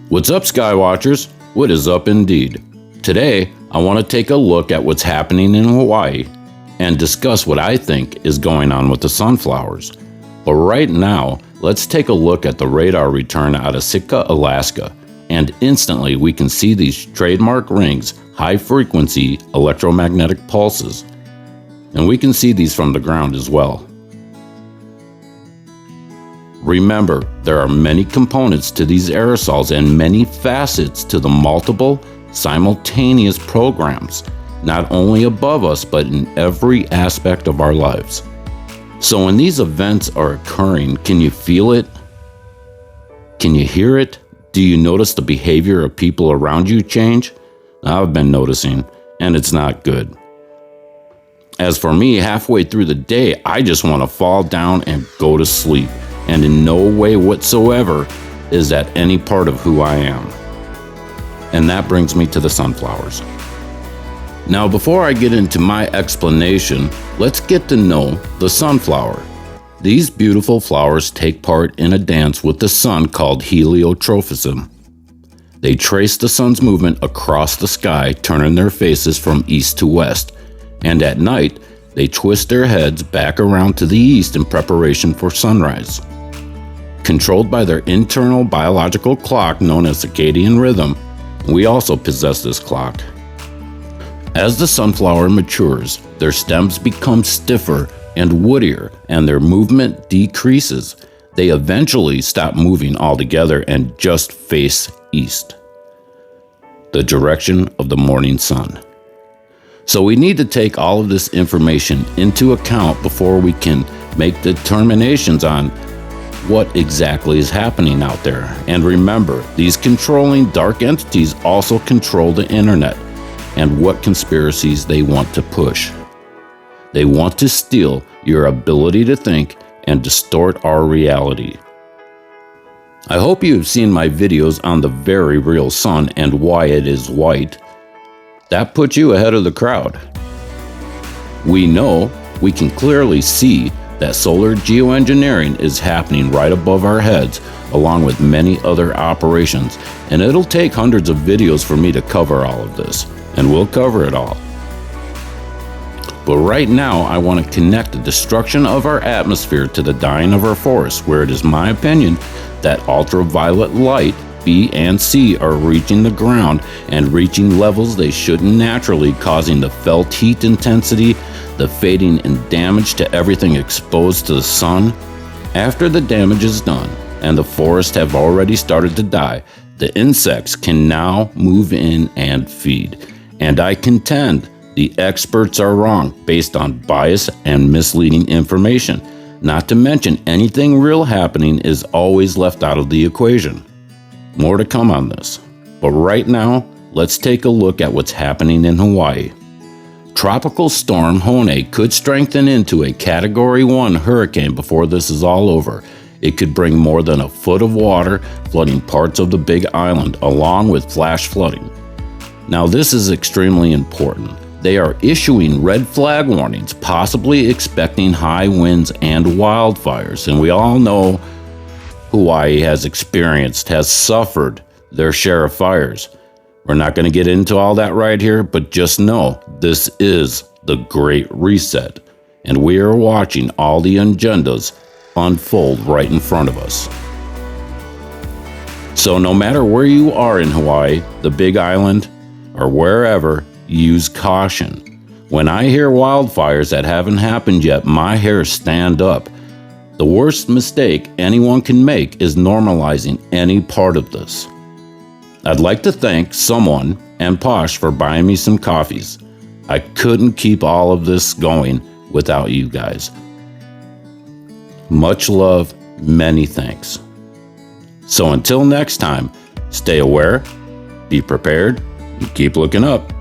What's up, Skywatchers? What is up indeed? Today, I want to take a look at what's happening in Hawaii and discuss what I think is going on with the sunflowers. But right now, let's take a look at the radar return out of Sitka, Alaska, and instantly we can see these trademark rings, high-frequency electromagnetic pulses. And we can see these from the ground as well. Remember, there are many components to these aerosols and many facets to the multiple, simultaneous programs, not only above us, but in every aspect of our lives. So when these events are occurring, can you feel it? Can you hear it? Do you notice the behavior of people around you change? I've been noticing, and it's not good. As for me, halfway through the day, I just want to fall down and go to sleep. And in no way whatsoever is that any part of who I am. And that brings me to the sunflowers. Now, before I get into my explanation, let's get to know the sunflower. These beautiful flowers take part in a dance with the sun called heliotrophism. They trace the sun's movement across the sky, turning their faces from east to west. And at night, they twist their heads back around to the east in preparation for sunrise. Controlled by their internal biological clock known as circadian rhythm, we also possess this clock. As the sunflower matures, their stems become stiffer and woodier and their movement decreases. They eventually stop moving altogether and just face east, the direction of the morning sun. So we need to take all of this information into account before we can make determinations on what exactly is happening out there. And remember, these controlling dark entities also control the internet and what conspiracies they want to push. They want to steal your ability to think and distort our reality. I hope you have seen my videos on the very real sun and why it is white. That puts you ahead of the crowd. We know, we can clearly see that solar geoengineering is happening right above our heads, along with many other operations, and it'll take hundreds of videos for me to cover all of this, and we'll cover it all. But right now, I want to connect the destruction of our atmosphere to the dying of our forests, where it is my opinion that ultraviolet light, B and C, are reaching the ground and reaching levels they shouldn't naturally, causing the felt heat intensity, the fading and damage to everything exposed to the sun. After the damage is done and the forests have already started to die, the insects can now move in and feed. And I contend the experts are wrong based on bias and misleading information. Not to mention anything real happening is always left out of the equation. More to come on this. But right now, let's take a look at what's happening in Hawaii. Tropical Storm Hone could strengthen into a Category 1 hurricane before this is all over. It could bring more than a foot of water, flooding parts of the Big Island, along with flash flooding. Now, this is extremely important. They are issuing red flag warnings, possibly expecting high winds and wildfires. And we all know Hawaii has suffered their share of fires. We're not going to get into all that right here, but just know this is the Great Reset, and we are watching all the agendas unfold right in front of us. So no matter where you are in Hawaii, the Big Island, or wherever, use caution. When I hear wildfires that haven't happened yet, my hairs stand up. The worst mistake anyone can make is normalizing any part of this. I'd like to thank someone and Posh for buying me some coffees. I couldn't keep all of this going without you guys. Much love, many thanks. So until next time, stay aware, be prepared, and keep looking up.